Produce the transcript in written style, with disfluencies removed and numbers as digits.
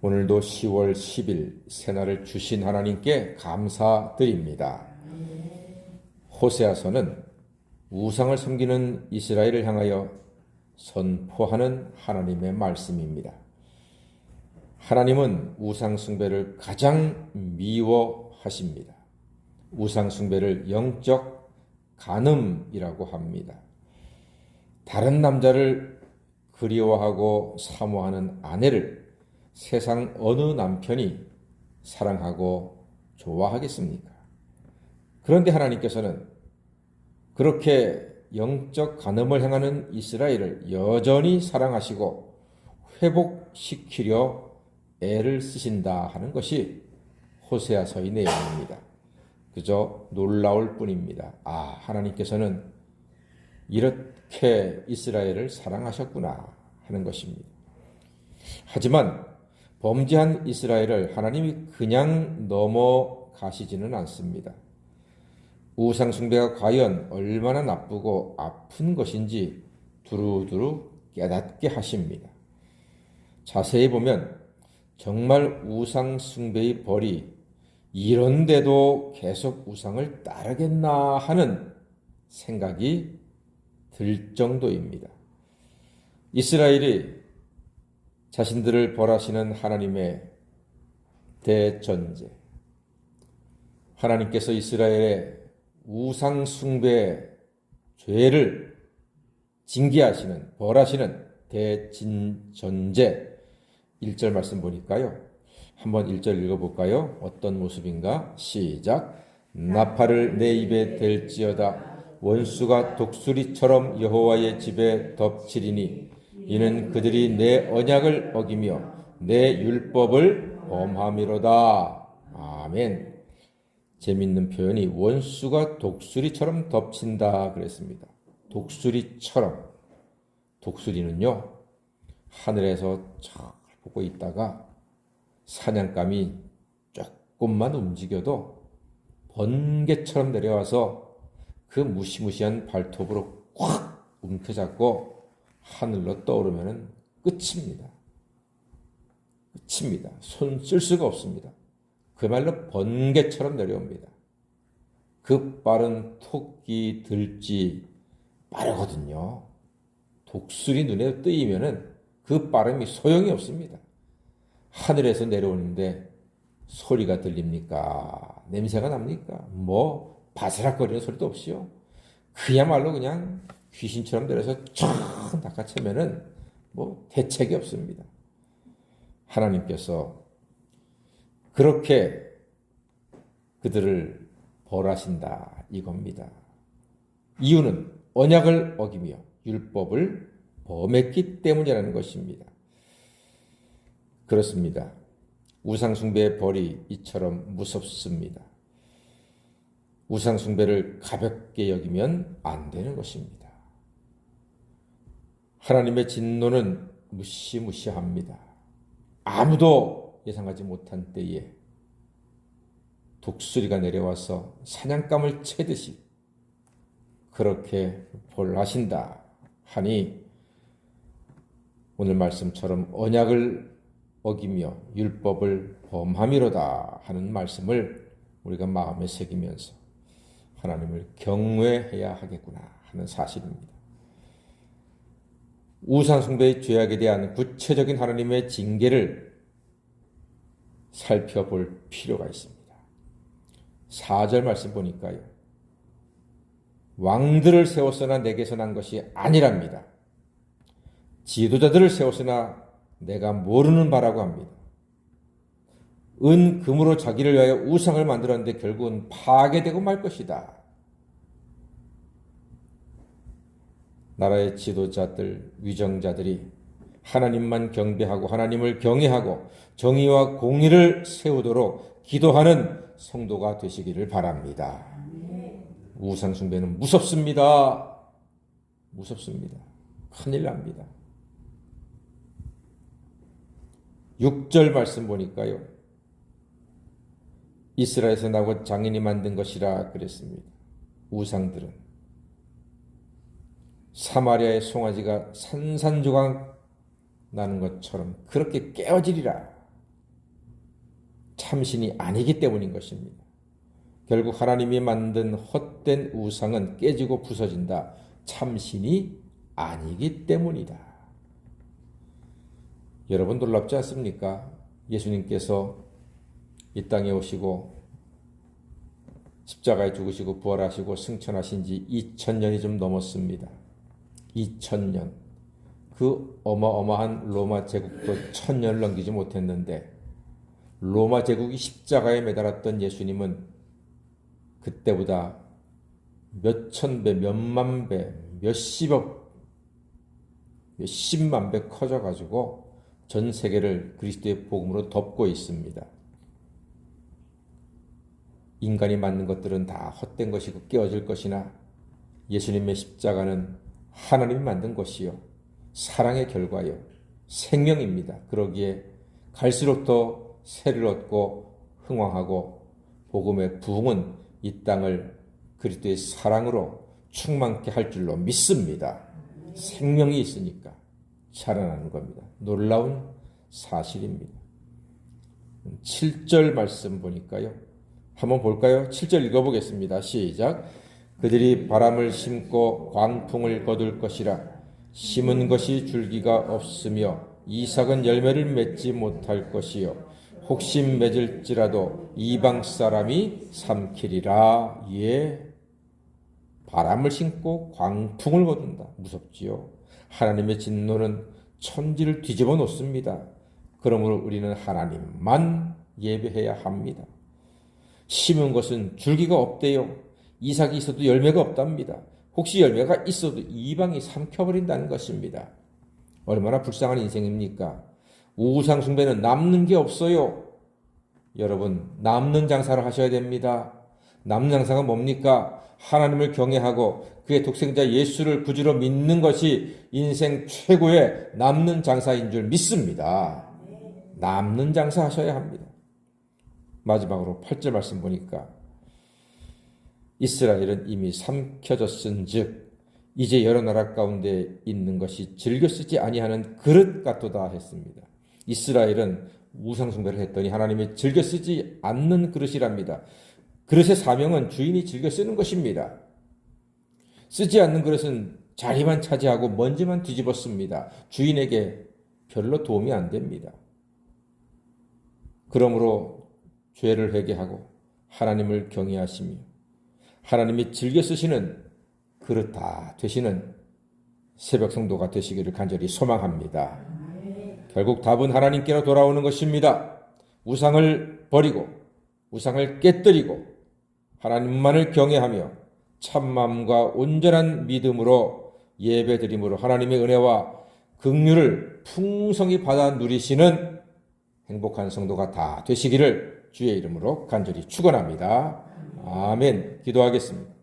오늘도 10월 10일 새날을 주신 하나님께 감사드립니다. 호세아서는 우상을 섬기는 이스라엘을 향하여 선포하는 하나님의 말씀입니다. 하나님은 우상 숭배를 가장 미워하십니다. 우상 숭배를 영적 간음이라고 합니다. 다른 남자를 그리워하고 사모하는 아내를 세상 어느 남편이 사랑하고 좋아하겠습니까? 그런데 하나님께서는 그렇게 영적 간음을 행하는 이스라엘을 여전히 사랑하시고 회복시키려 애를 쓰신다 하는 것이 호세아서의 내용입니다. 그저 놀라울 뿐입니다. 하나님께서는 이렇게 이스라엘을 사랑하셨구나 하는 것입니다. 하지만 범죄한 이스라엘을 하나님이 그냥 넘어가시지는 않습니다. 우상 숭배가 과연 얼마나 나쁘고 아픈 것인지 두루두루 깨닫게 하십니다. 자세히 보면 정말 우상 숭배의 벌이 이런데도 계속 우상을 따르겠나 하는 생각이 들 정도입니다. 이스라엘이 자신들을 벌하시는 하나님의 대전제, 하나님께서 이스라엘의 우상 숭배의 죄를 징계하시는, 벌하시는 대전제 1절 말씀 보니까요. 한번 1절 읽어볼까요? 어떤 모습인가? 시작. 나팔을 내 입에 댈지어다 원수가 독수리처럼 여호와의 집에 덮치리니 이는 그들이 내 언약을 어기며 내 율법을 범함이로다. 아멘. 재밌는 표현이 원수가 독수리처럼 덮친다 그랬습니다. 독수리처럼. 독수리는요, 하늘에서 잘 보고 있다가 사냥감이 조금만 움직여도 번개처럼 내려와서 그 무시무시한 발톱으로 꽉 움켜잡고 하늘로 떠오르면 끝입니다. 끝입니다. 손 쓸 수가 없습니다. 그말로 번개처럼 내려옵니다. 그 빠른 토끼 들쥐 빠르거든요. 독수리 눈에 뜨이면은 그 빠름이 소용이 없습니다. 하늘에서 내려오는데 소리가 들립니까? 냄새가 납니까? 바스락거리는 소리도 없이요. 그야말로 그냥 귀신처럼 내려서 쫙 낚아채면은 대책이 없습니다. 하나님께서 그렇게 그들을 벌하신다 이겁니다. 이유는 언약을 어기며 율법을 범했기 때문이라는 것입니다. 그렇습니다. 우상숭배의 벌이 이처럼 무섭습니다. 우상숭배를 가볍게 여기면 안 되는 것입니다. 하나님의 진노는 무시무시합니다. 아무도 예상하지 못한 때에 독수리가 내려와서 사냥감을 채듯이 그렇게 벌하신다 하니 오늘 말씀처럼 언약을 어기며 율법을 범함이로다 하는 말씀을 우리가 마음에 새기면서 하나님을 경외해야 하겠구나 하는 사실입니다. 우상숭배의 죄악에 대한 구체적인 하나님의 징계를 살펴볼 필요가 있습니다. 4절 말씀 보니까요. 왕들을 세웠으나 내게서 난 것이 아니랍니다. 지도자들을 세웠으나 내가 모르는 바라고 합니다. 은, 금으로 자기를 위하여 우상을 만들었는데 결국은 파괴되고 말 것이다. 나라의 지도자들, 위정자들이 하나님만 경배하고 하나님을 경외하고 정의와 공의를 세우도록 기도하는 성도가 되시기를 바랍니다. 우상 숭배는 무섭습니다. 무섭습니다. 큰일 납니다. 6절 말씀 보니까요. 이스라엘에서 나고 장인이 만든 것이라 그랬습니다. 우상들은 사마리아의 송아지가 산산조각 나는 것처럼 그렇게 깨어지리라. 참신이 아니기 때문인 것입니다. 결국 하나님이 만든 헛된 우상은 깨지고 부서진다. 참신이 아니기 때문이다. 여러분 놀랍지 않습니까? 예수님께서 이 땅에 오시고 십자가에 죽으시고 부활하시고 승천하신 지 2000년이 좀 넘었습니다. 2000년. 그 어마어마한 로마 제국도 1000년을 넘기지 못했는데 로마 제국이 십자가에 매달았던 예수님은 그때보다 몇천 배, 몇만 배, 몇십만 배 커져가지고 전 세계를 그리스도의 복음으로 덮고 있습니다. 인간이 만든 것들은 다 헛된 것이고 깨어질 것이나 예수님의 십자가는 하나님이 만든 것이요 사랑의 결과요 생명입니다. 그러기에 갈수록 더 세를 얻고 흥왕하고 복음의 부흥은 이 땅을 그리스도의 사랑으로 충만케 할 줄로 믿습니다. 생명이 있으니까 살아나는 겁니다. 놀라운 사실입니다. 7절 말씀 보니까요. 한번 볼까요? 7절 읽어보겠습니다. 시작. 그들이 바람을 심고 광풍을 거둘 것이라 심은 것이 줄기가 없으며 이삭은 열매를 맺지 못할 것이요 혹시 맺을지라도 이방 사람이 삼키리라. 예, 바람을 심고 광풍을 거둔다. 무섭지요. 하나님의 진노는 천지를 뒤집어 놓습니다. 그러므로 우리는 하나님만 예배해야 합니다. 심은 것은 줄기가 없대요. 이삭이 있어도 열매가 없답니다. 혹시 열매가 있어도 이방이 삼켜버린다는 것입니다. 얼마나 불쌍한 인생입니까? 우상 숭배는 남는 게 없어요. 여러분, 남는 장사를 하셔야 됩니다. 남는 장사가 뭡니까? 하나님을 경외하고 그의 독생자 예수를 구주로 믿는 것이 인생 최고의 남는 장사인 줄 믿습니다. 남는 장사 하셔야 합니다. 마지막으로 8절 말씀 보니까 이스라엘은 이미 삼켜졌은즉 이제 여러 나라 가운데 있는 것이 즐겨 쓰지 아니하는 그릇 같도다 했습니다. 이스라엘은 우상 숭배를 했더니 하나님이 즐겨 쓰지 않는 그릇이랍니다. 그릇의 사명은 주인이 즐겨 쓰는 것입니다. 쓰지 않는 그릇은 자리만 차지하고 먼지만 뒤집었습니다. 주인에게 별로 도움이 안 됩니다. 그러므로 죄를 회개하고 하나님을 경외하시며 하나님이 즐겨 쓰시는 그릇 다 되시는 새벽 성도가 되시기를 간절히 소망합니다. 결국 답은 하나님께로 돌아오는 것입니다. 우상을 버리고 우상을 깨뜨리고 하나님만을 경외하며 참마음과 온전한 믿음으로 예배드림으로 하나님의 은혜와 긍휼을 풍성히 받아 누리시는 행복한 성도가 다 되시기를 주의 이름으로 간절히 축원합니다. 아멘. 기도하겠습니다.